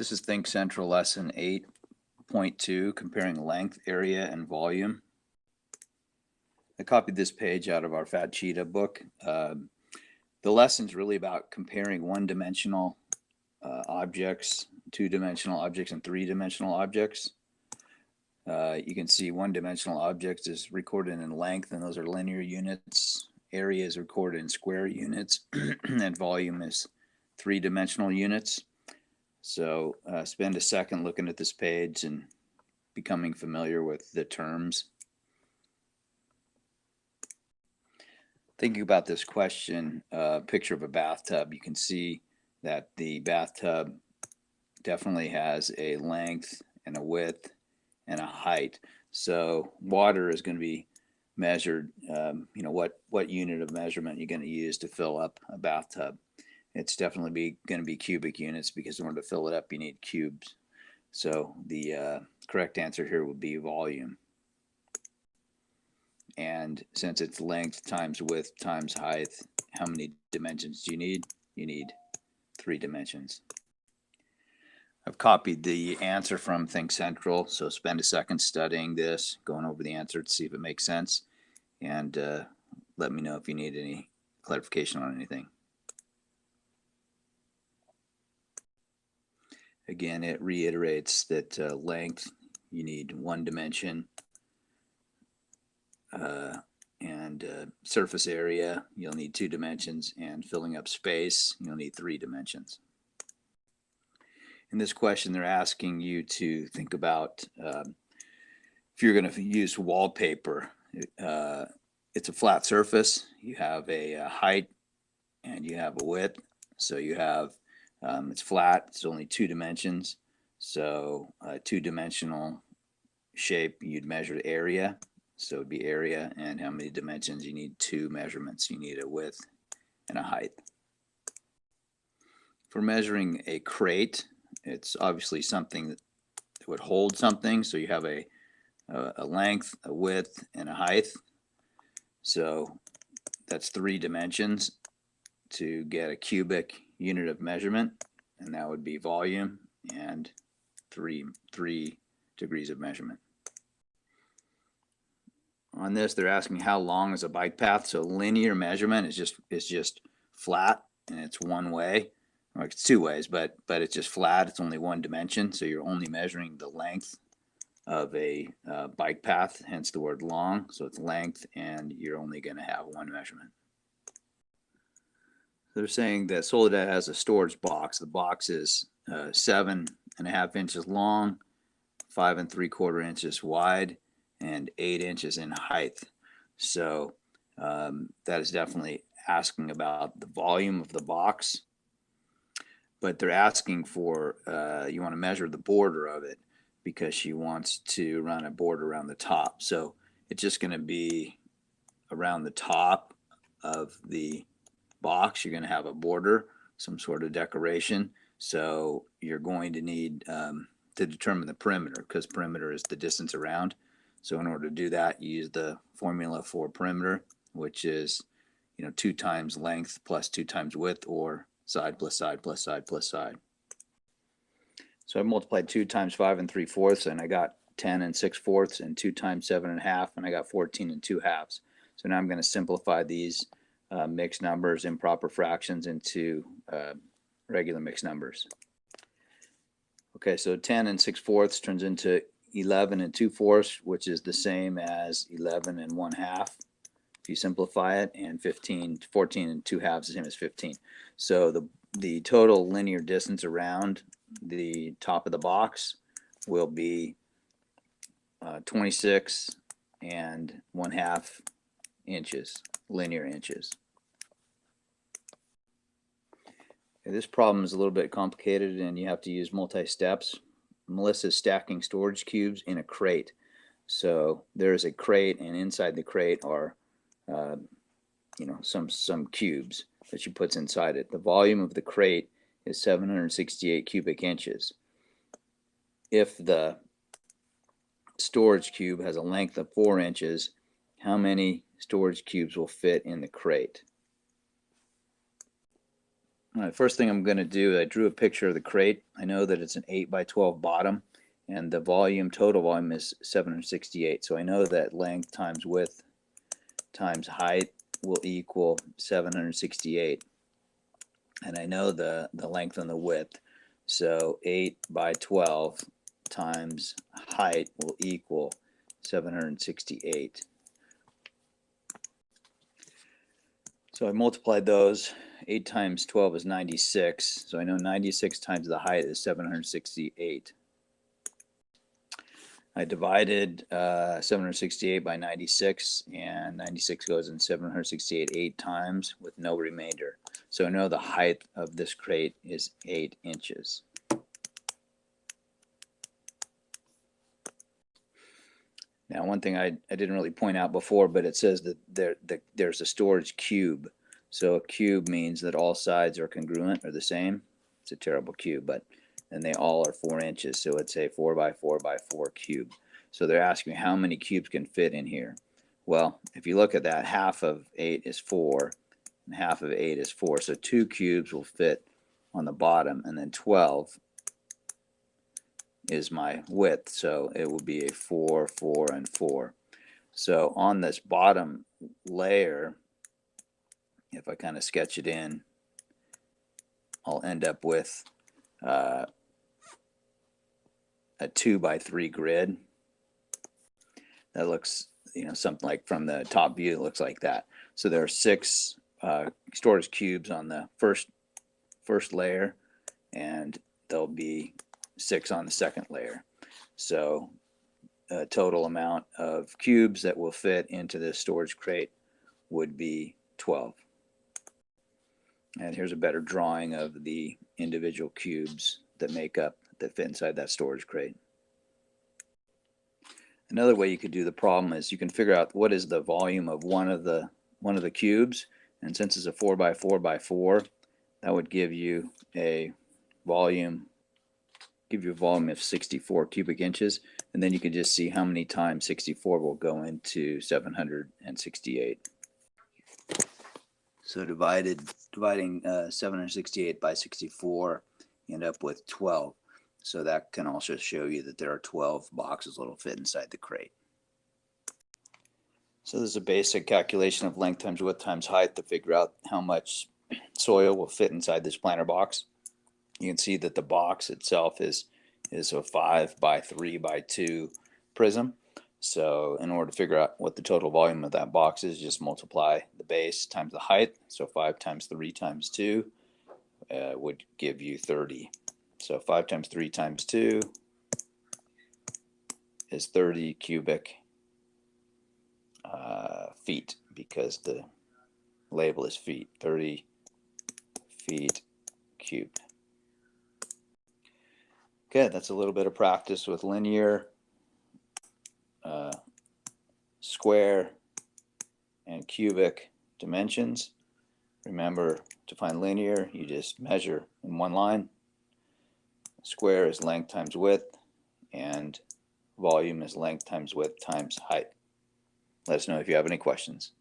This is Think Central Lesson 8.2, comparing length, area, and volume. I copied this page out of our Fat Cheetah book. The lesson's really about comparing one-dimensional objects, two-dimensional objects, and three-dimensional objects. You can see one-dimensional objects is recorded in length, and those are linear units. Area is recorded in square units, and volume is three-dimensional units. So spend a second looking at this page and becoming familiar with the terms. Thinking about this question, picture of a bathtub, you can see that the bathtub definitely has a length and a width and a height. So water is going to be measured, what unit of measurement you're going to use to fill up a bathtub. It's definitely going to be cubic units, because in order to fill it up you need cubes. So the correct answer here would be volume. And since it's length times width times height, how many dimensions do you need? You need 3 dimensions. I've copied the answer from Think Central, so spend a second studying this, going over the answer to see if it makes sense, and let me know if you need any clarification on anything. Again, it reiterates that length, you need 1 dimension, and surface area, you'll need 2 dimensions, and filling up space, you'll need 3 dimensions. In this question, they're asking you to think about if you're going to use wallpaper. It's a flat surface, you have a height, and you have a width. So you have it's flat, it's only 2 dimensions, so a 2-dimensional shape, you'd measure the area, so it'd be area, and how many dimensions? You need 2 measurements, you need a width and a height. For measuring a crate, it's obviously something that would hold something, so you have a length, a width, and a height, so that's 3 dimensions to get a cubic unit of measurement, and that would be volume and 3 degrees of measurement. On this, they're asking how long is a bike path. So linear measurement is just flat, and it's one way, or it's 2 ways, but it's just flat. It's only 1 dimension, so you're only measuring the length of a bike path, hence the word long. So it's length, and you're only going to have 1 measurement. They're saying that Soledad has a storage box. The box is 7.5 inches long, 5 3/4 inches wide, and 8 inches in height. So that is definitely asking about the volume of the box. But they're asking for, you want to measure the border of it, because she wants to run a border around the top. So it's just going to be around the top of the box. You're going to have a border, some sort of decoration. So you're going to need to determine the perimeter, because perimeter is the distance around. So in order to do that, you use the formula for perimeter, which is 2 times length plus 2 times width, or side plus side plus side plus side. So I multiplied 2 times 5 3/4, and I got 10 6/4, and 2 times 7.5, and I got 14 2/2. So now I'm going to simplify these mixed numbers, improper fractions, into regular mixed numbers. Okay, so 10 6/4 turns into 11 2/4, which is the same as 11 1/2 if you simplify it, and 14 2/2 is the same as 15. So the total linear distance around the top of the box will be 26 1/2 inches, linear inches. Okay, this problem is a little bit complicated, and you have to use multi-steps. Melissa's stacking storage cubes in a crate. So there's a crate, and inside the crate are some cubes that she puts inside it. The volume of the crate is 768 cubic inches. If the storage cube has a length of 4 inches, how many storage cubes will fit in the crate? All right, first thing I'm going to do, I drew a picture of the crate. I know that it's an 8 by 12 bottom, and the volume, total volume is 768. So I know that length times width times height will equal 768. And I know the length and the width. So 8 by 12 times height will equal 768. So I multiplied those. 8 times 12 is 96. So I know 96 times the height is 768. I divided 768 by 96, and 96 goes in 768 8 times with no remainder. So I know the height of this crate is 8 inches. Now, one thing I didn't really point out before, but it says that there's a storage cube. So a cube means that all sides are congruent or the same. It's a terrible cube, but and they all are 4 inches. So it's a 4 by 4 by 4 cube. So they're asking me how many cubes can fit in here. Well, if you look at that, half of 8 is 4, and half of 8 is 4. So 2 cubes will fit on the bottom, and then 12 is my width, so it will be a 4, 4, and 4. So on this bottom layer, if I kind of sketch it in, I'll end up with a 2 by 3 grid. That looks, something like from the top view, it looks like that. So there are 6 storage cubes on the first layer, and there'll be 6 on the second layer. So a total amount of cubes that will fit into this storage crate would be 12. And here's a better drawing of the individual cubes that fit inside that storage crate. Another way you could do the problem is you can figure out what is the volume of one of the cubes, and since it's a 4 by 4 by 4, that would give you a volume of 64 cubic inches, and then you can just see how many times 64 will go into 768. So dividing 768 by 64, you end up with 12. So that can also show you that there are 12 boxes that will fit inside the crate. So this is a basic calculation of length times width times height to figure out how much soil will fit inside this planter box. You can see that the box itself is a 5 by 3 by 2 prism. So in order to figure out what the total volume of that box is, just multiply the base times the height. So 5 times 3 times 2 would give you 30. So 5 times 3 times 2 is 30 cubic feet, because the label is feet, 30 feet cubed. Okay, that's a little bit of practice with linear, square, and cubic dimensions. Remember, to find linear, you just measure in one line. Square is length times width, and volume is length times width times height. Let us know if you have any questions.